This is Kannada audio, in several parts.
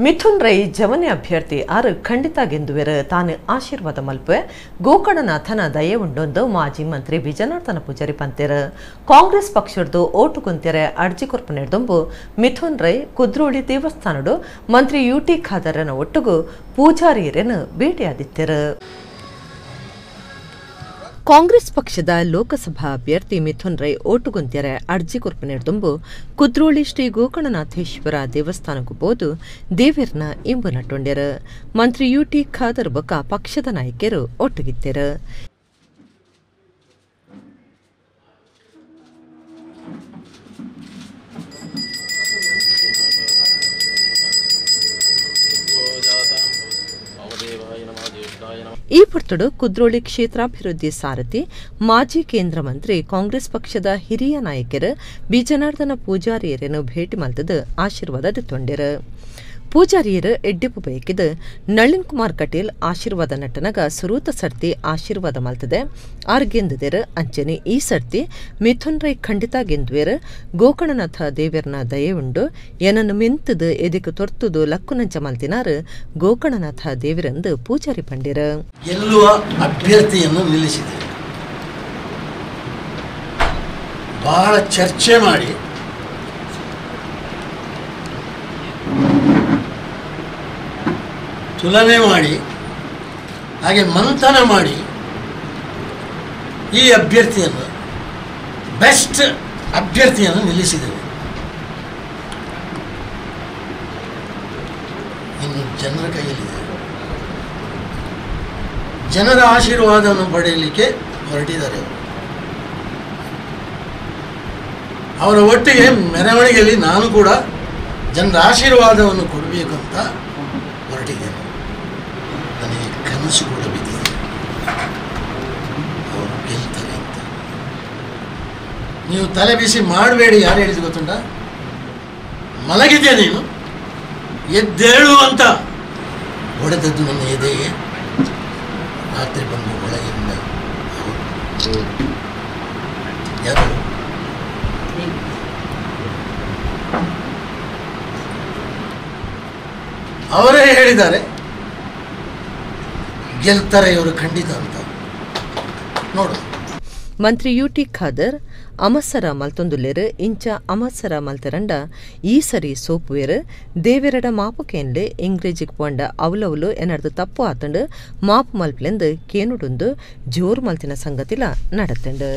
ಮಿಥುನ್ ರೈ ಜವನಿ ಅಭ್ಯರ್ಥಿ ಆರು ಖಂಡಿತ ಗೆಂದುವೆರು ತಾನು ಆಶೀರ್ವಾದ ಮಲ್ಪೆ ಗೋಕರ್ಣನಾಥನ ದಯೆ ಉಂಡೊಂದು ಮಾಜಿ ಮಂತ್ರಿ ಬಿಜನಾರ್ದನ ಪೂಜಾರಿ ಪಂತೆರು ಕಾಂಗ್ರೆಸ್ ಪಕ್ಷದ್ದು ಓಟು ಕುಂತೆರೆ ಅರ್ಜಿ ಕೊರ್ಪು ನಡೆದೊಂಬು ಮಿಥುನ್ ರೈ ಕುದ್ರೋಳಿ ದೇವಸ್ಥಾನಡು ಮಂತ್ರಿ ಯುಟಿ ಖಾದರನ ಒಟ್ಟುಗು ಪೂಜಾರಿಯರನ್ನು ಭೇಟಿಯಾದಿತ್ತೆರು. ಕಾಂಗ್ರೆಸ್ ಪಕ್ಷದ ಲೋಕಸಭಾ ಅಭ್ಯರ್ಥಿ ಮಿಥುನ್ ರೈ ಓಟುಗುಂತ್ಯರೆ ಅರ್ಜಿ ಕೊರ್ಪು ನಡೆದೊಂಬು ಕುದ್ರೋಳಿ ಶ್ರೀ ಗೋಕರ್ಣನಾಥೇಶ್ವರ ದೇವಸ್ಥಾನಕ್ಕೂ ಬೋದು ದೇವೇರ್ನ ಇಂಬು ನಟ್ಟೊಂಡ್ಯರು. ಮಂತ್ರಿ ಯುಟಿ ಖಾದರ್ ಬೊಕ್ಕ ಪಕ್ಷದ ನಾಯಕರು ಒಟ್ಟುಗಿತ್ತೆರು. ಈ ಪೊರ್ತಡು ಕುದ್ರೋಳಿ ಕ್ಷೇತ್ರಾಭಿವೃದ್ಧಿ ಸಾರಥಿ ಮಾಜಿ ಕೇಂದ್ರ ಮಂತ್ರಿ ಕಾಂಗ್ರೆಸ್ ಪಕ್ಷದ ಹಿರಿಯ ನಾಯಕರು ಬಿಜನಾರ್ದನ ಪೂಜಾರಿಯರನ್ನು ಭೇಟಿ ಮಲ್ತದ ಆಶೀರ್ವಾದ ದಿತ್ತೊಂಡ್ಯರು. ಪೂಜಾರಿಯರು ಎಡ್ಡೆಪ್ಪು ಬಯಕಿದ ನಳಿನ್ ಕುಮಾರ್ ಕಟೀಲ್ ಆಶೀರ್ವಾದ ನಟನಗ ಸುರೂತ ಸರ್ತಿ ಆಶೀರ್ವಾದ ಮಲ್ತದೆ ಆರ್ಗೆಂದದೇರು ಅಂಚನೆ ಈ ಸರ್ತಿ ಮಿಥುನ್ ರೈ ಖಂಡಿತ ಗೆಂದುವೆರು ಗೋಕರ್ಣನಾಥ ದೇವೇರ್ನ ದಯೆ ಉಂಡು ಏನನ್ನು ಮಿಂತದು ಎದಿಕು ತೊರ್ತುದು ಲಕ್ಕುನಂಚ ಮಲ್ತಿನಾರು ಗೋಕರ್ಣನಾಥ ದೇವರಂದು ಪೂಜಾರಿ ಪಂಡಿರು. ಗೆಲ್ಲುವ ಅಭ್ಯರ್ಥಿಯನ್ನು ನಿಲ್ಲಿಸಿದೆ. ಬಹಳ ಚರ್ಚೆ ಮಾಡಿ ತುಲನೆ ಮಾಡಿ ಹಾಗೆ ಮಂಥನ ಮಾಡಿ ಈ ಅಭ್ಯರ್ಥಿಯನ್ನು ಬೆಸ್ಟ್ ಅಭ್ಯರ್ಥಿಯನ್ನು ನಿಲ್ಲಿಸಿದ್ದೇವೆ. ಇನ್ನು ಜನರ ಕೈಯಲ್ಲಿದೆ. ಜನರ ಆಶೀರ್ವಾದವನ್ನು ಪಡೆಯಲಿಕ್ಕೆ ಹೊರಟಿದ್ದಾರೆ. ಅವರ ಒಟ್ಟಿಗೆ ಮೆರವಣಿಗೆಯಲ್ಲಿ ನಾನು ಕೂಡ ಜನರ ಆಶೀರ್ವಾದವನ್ನು ಕೊಡಬೇಕು ಅಂತ ಹೊರಟಿದ್ದೇನೆ. ನನಗೆ ಕನಸು ಕೂಡ ಬಿದ್ದಿದೆ, ಅವರು ಗೆಲ್ತಾರೆ ಅಂತ. ನೀವು ತಲೆ ಬಿಸಿ ಮಾಡಬೇಡಿ. ಯಾರು ಹೇಳಿದ್ದು ಗೊತ್ತುಂಟ? ಮಲಗಿದ್ಯಾ ನೀನು, ಎದ್ದೇಳು ಅಂತ ಹೊಡೆದದ್ದು ನನ್ನ ಎದೆಗೆ. ರಾತ್ರಿ ಬಂದು ಒಳಗಿಂದ ಯಾರು ಅವರೇ ಹೇಳಿದ್ದಾರೆ ಗೆಲ್ತಾರೆ ಇವರು ಖಂಡಿತ ಅಂತ. ನೋಡು. ಮಂತ್ರಿ ಯುಟಿ ಖಾದರ್ ಅಮಸರ ಮಲ್ತೊಂದುಲ್ಲೆರು ಇಂಚ ಅಮಸರ ಮಲ್ತರಂಡ ಈ ಸರಿ ಸೋಪುವೆರು ದೇವೆರಡ ಮಾಪುಕೇನ್ಲೆ ಇಂಗ್ರೇಜಿಗೆ ಪೋಂಡ ಅವಲವಲು ಎನ್ನಡ್ದು ತಪ್ಪು ಆತಂಡು ಮಾಪು ಮಲ್ಪಲೆಂದು ಕೇನುಡುಂದು ಜೋರು ಮಲ್ತಿನ ಸಂಗತಿಲ ನಡತಂಡು.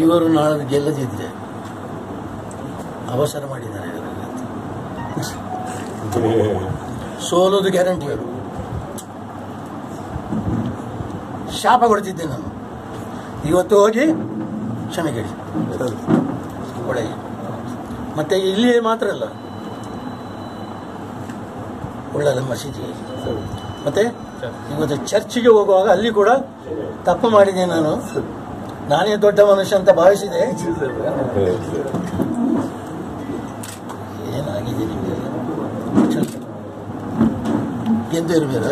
ಇವರು ನಾಳೆ ಗೆಲ್ಲದಿದ್ರೆ ಅವಸರ ಮಾಡಿದ್ದಾರೆ. ಸೋಲೋದು ಗ್ಯಾರಂಟಿ. ಅವರು ಶಾಪ ಕೊಡ್ತಿದ್ದೆ ನಾನು. ಇವತ್ತು ಹೋಗಿ ಕ್ಷಮೆ ಕೇಳಿ ಒಳಗೆ. ಮತ್ತೆ ಇಲ್ಲಿ ಮಾತ್ರ ಅಲ್ಲ, ಒಳ್ಳೆಯ ಮಸೀದಿ ಮತ್ತೆ ಇವತ್ತು ಚರ್ಚಿಗೆ ಹೋಗುವಾಗ ಅಲ್ಲಿ ಕೂಡ ತಪ್ಪು ಮಾಡಿದೆ. ನಾನೇ ದೊಡ್ಡ ಮನುಷ್ಯ ಅಂತ ಭಾವಿಸಿದೆ. ಏನಾಗಿದೆ ನಿಮಗೆ? ಗೆದ್ದು ಇರಬೇಕ.